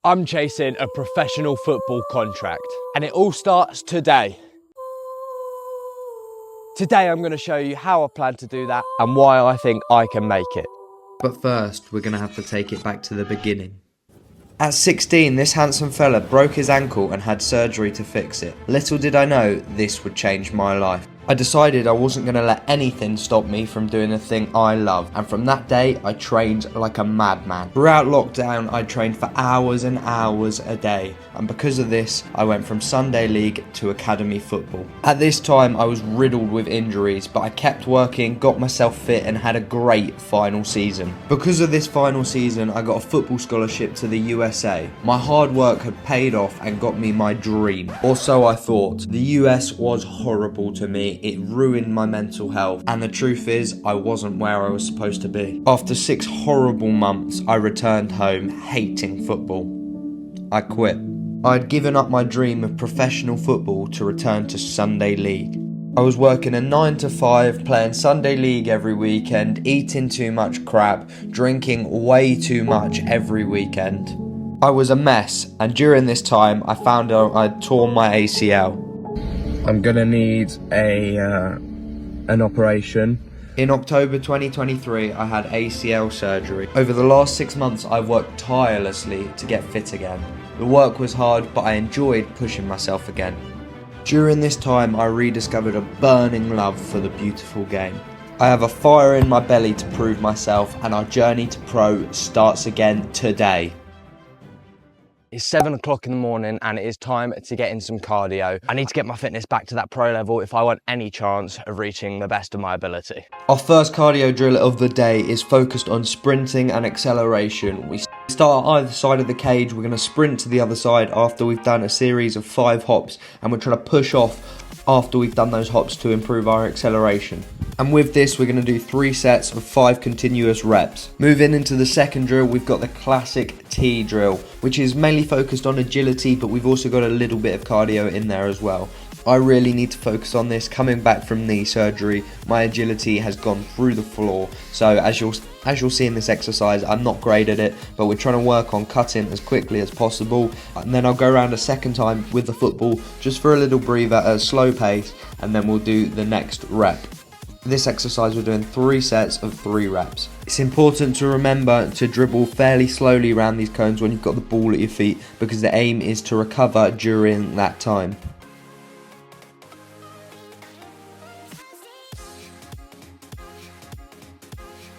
I'm chasing a professional football contract, and it all starts today. Today I'm going to show you how I plan to do that and why I think I can make it. But first, we're going to have to take it back to the beginning. At 16, this handsome fella broke his ankle and had surgery to fix it. Little did I know this would change my life. I decided I wasn't going to let anything stop me from doing the thing I love, and from that day I trained like a madman. Throughout lockdown I trained for hours and hours a day, and because of this I went from Sunday league to academy football. At this time I was riddled with injuries, but I kept working, got myself fit and had a great final season. Because of this final season I got a football scholarship to the USA. My hard work had paid off and got me my dream, or so I thought. The US was horrible to me. It ruined my mental health, and the truth is I wasn't where I was supposed to be. After 6 horrible months I returned home hating football. I quit. I had given up my dream of professional football to return to Sunday league. I was working a 9 to 5, playing Sunday league every weekend, eating too much crap, drinking way too much every weekend. I was a mess, and during this time I found out I'd torn my ACL. I'm gonna need an operation. In October 2023, I had ACL surgery. Over the last 6 months, I've worked tirelessly to get fit again. The work was hard, but I enjoyed pushing myself again. During this time, I rediscovered a burning love for the beautiful game. I have a fire in my belly to prove myself, and our journey to pro starts again today. It's 7 o'clock in the morning and it is time to get in some cardio. I need to get my fitness back to that pro level if I want any chance of reaching the best of my ability. Our first cardio drill of the day is focused on sprinting and acceleration. We start either side of the cage. We're going to sprint to the other side after we've done a series of 5 hops, and we're trying to push off after we've done those hops to improve our acceleration. And with this we're going to do 3 sets of 5 continuous reps. Moving into the second drill, we've got the classic T drill, which is mainly focused on agility, but we've also got a little bit of cardio in there as well. I really need to focus on this. Coming back from knee surgery, my agility has gone through the floor, so as you'll see in this exercise, I'm not great at it, but we're trying to work on cutting as quickly as possible. And then I'll go around a second time with the football just for a little breather at a slow pace, and then we'll do the next rep. This exercise we're doing 3 sets of 3 reps. It's important to remember to dribble fairly slowly around these cones when you've got the ball at your feet, because the aim is to recover during that time.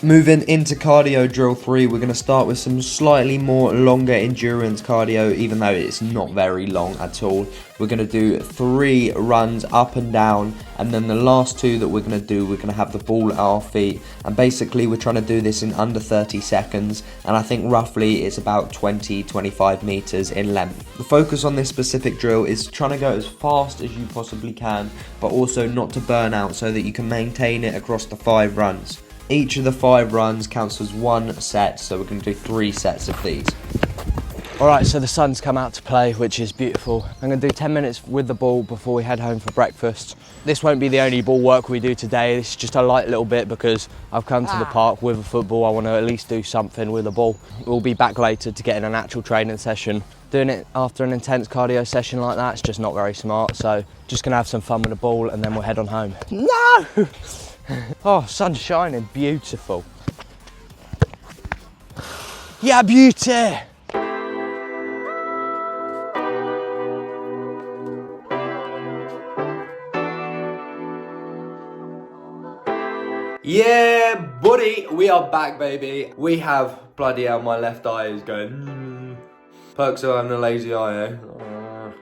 Moving into cardio drill 3, we're going to start with some slightly more longer endurance cardio, even though it's not very long at all. We're going to do 3 runs up and down, and then the last 2 that we're going to do, we're going to have the ball at our feet, and basically we're trying to do this in under 30 seconds, and I think roughly it's about 20-25 meters in length. The focus on this specific drill is trying to go as fast as you possibly can, but also not to burn out, so that you can maintain it across the 5 runs. Each of the 5 runs counts as 1 set, so we're going to do 3 sets of these. Alright, so the sun's come out to play, which is beautiful. I'm going to do 10 minutes with the ball before we head home for breakfast. This won't be the only ball work we do today. This is just a light little bit because I've come to the park with a football. I want to at least do something with the ball. We'll be back later to get in an actual training session. Doing it after an intense cardio session like that, it's just not very smart. So just going to have some fun with the ball and then we'll head on home. No! Oh, sun's shining, beautiful. Yeah, beauty! Yeah, buddy, we are back, baby. We have, bloody hell, my left eye is going, Perks are having a lazy eye, eh?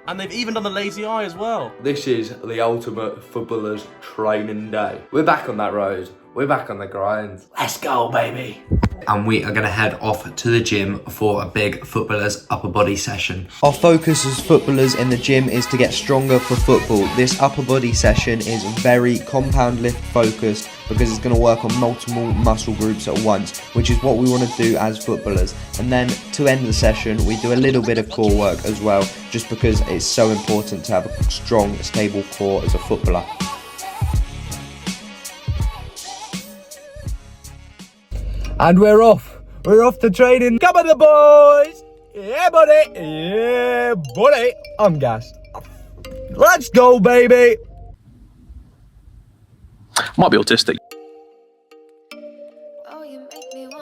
And they've even done the lazy eye as well. This is the ultimate footballer's training day. We're back on that road. We're back on the grind. Let's go, baby. And we are going to head off to the gym for a big footballer's upper body session. Our focus as footballers in the gym is to get stronger for football. This upper body session is very compound lift focused because it's going to work on multiple muscle groups at once, which is what we want to do as footballers. And then to end the session, we do a little bit of core work as well, just because it's so important to have a strong, stable core as a footballer. And we're off to training. Come on, the boys! Yeah, buddy. Yeah, buddy. I'm gassed. Let's go, baby. Might be autistic.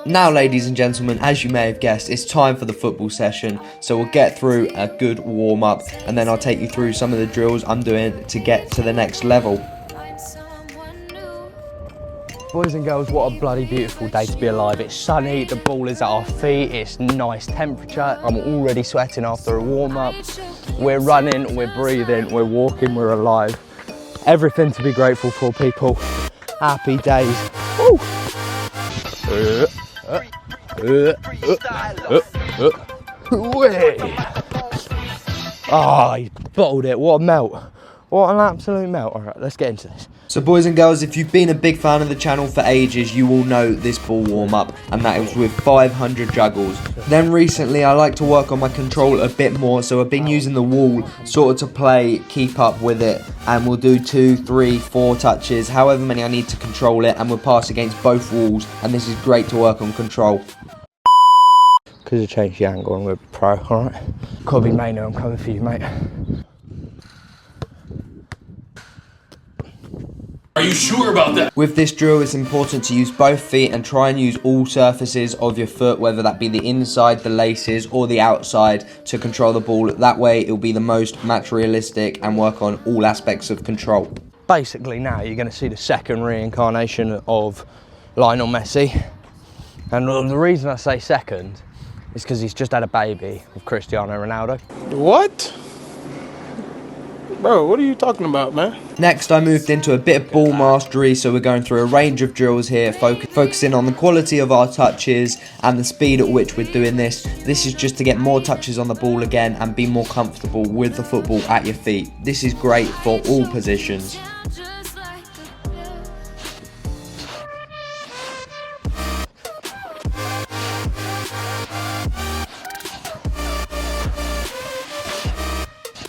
Now, ladies and gentlemen, as you may have guessed, it's time for the football session. So we'll get through a good warm-up and then I'll take you through some of the drills I'm doing to get to the next level. Boys and girls, what a bloody beautiful day to be alive. It's sunny, the ball is at our feet, it's nice temperature. I'm already sweating after a warm-up. We're running, we're breathing, we're walking, we're alive. Everything to be grateful for, people. Happy days. Woo! Ah, he bottled it. What a melt. What an absolute melt. All right, let's get into this. So boys and girls, if you've been a big fan of the channel for ages, you will know this ball warm-up, and that is with 500 juggles. Then recently I like to work on my control a bit more, so I've been using the wall sort of to play, keep up with it, and we'll do 2, 3, 4 touches, however many I need to control it, and we'll pass against both walls, and this is great to work on control. Because I changed the angle and we're pro, alright? Cobby Maynard, I'm coming for you, mate. Are you sure about that? With this drill, it's important to use both feet and try and use all surfaces of your foot, whether that be the inside, the laces, or the outside, to control the ball. That way, it'll be the most match realistic and work on all aspects of control. Basically now you're going to see the second reincarnation of Lionel Messi. And the reason I say second is because he's just had a baby with Cristiano Ronaldo. What? Bro, what are you talking about, man? Next, I moved into a bit of ball mastery, so we're going through a range of drills here, focusing on the quality of our touches and the speed at which we're doing this. This is just to get more touches on the ball again and be more comfortable with the football at your feet. This is great for all positions.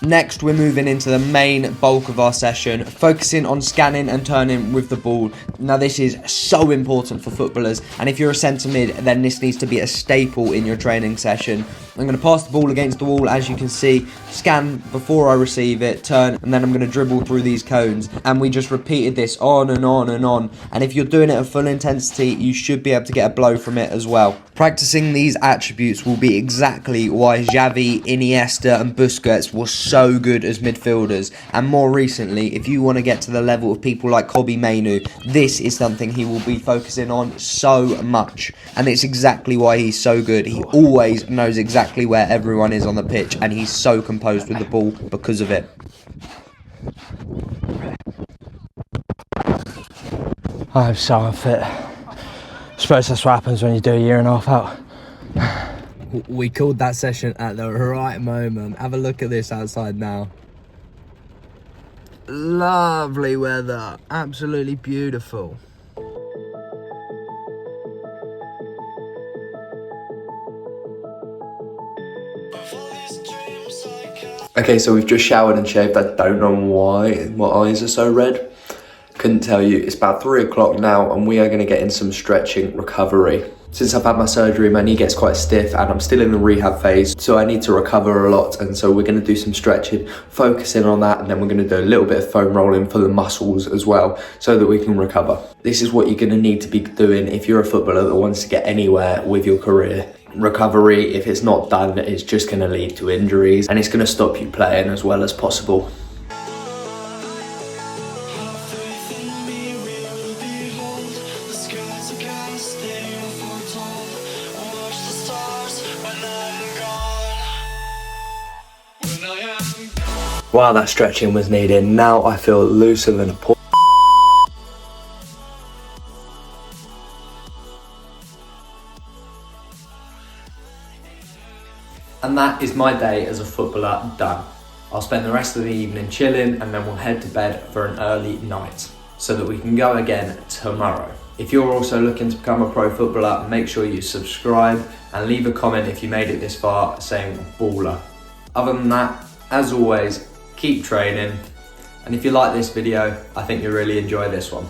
Next, we're moving into the main bulk of our session, focusing on scanning and turning with the ball. Now, this is so important for footballers, and if you're a centre mid, then this needs to be a staple in your training session. I'm going to pass the ball against the wall, as you can see, scan before I receive it, turn, and then I'm going to dribble through these cones. And we just repeated this on and on and on. And if you're doing it at full intensity, you should be able to get a blow from it as well. Practicing these attributes will be exactly why Xavi, Iniesta and Busquets were so good as midfielders. And more recently, if you want to get to the level of people like Cobby Maynard, this is something he will be focusing on so much. And it's exactly why he's so good. He always knows exactly where everyone is on the pitch, and he's so composed with the ball because of it. I'm so unfit. I suppose that's what happens when you do a year and a half out. We called that session at the right moment. Have a look at this outside now. Lovely weather, absolutely beautiful. Okay, so we've just showered and shaved. I don't know why my eyes are so red. Couldn't tell you. It's about 3 o'clock now and we are going to get in some stretching recovery. Since I've had my surgery, my knee gets quite stiff and I'm still in the rehab phase, so I need to recover a lot, and so we're going to do some stretching, focusing on that, and then we're going to do a little bit of foam rolling for the muscles as well, so that we can recover. This is what you're going to need to be doing if you're a footballer that wants to get anywhere with your career. Recovery, if it's not done, is just going to lead to injuries and it's going to stop you playing as well as possible. Wow, that stretching was needed. Now I feel looser than a pork. And that is my day as a footballer done. I'll spend the rest of the evening chilling and then we'll head to bed for an early night so that we can go again tomorrow. If you're also looking to become a pro footballer, make sure you subscribe and leave a comment if you made it this far saying baller. Other than that, as always, keep training. And if you like this video, I think you'll really enjoy this one.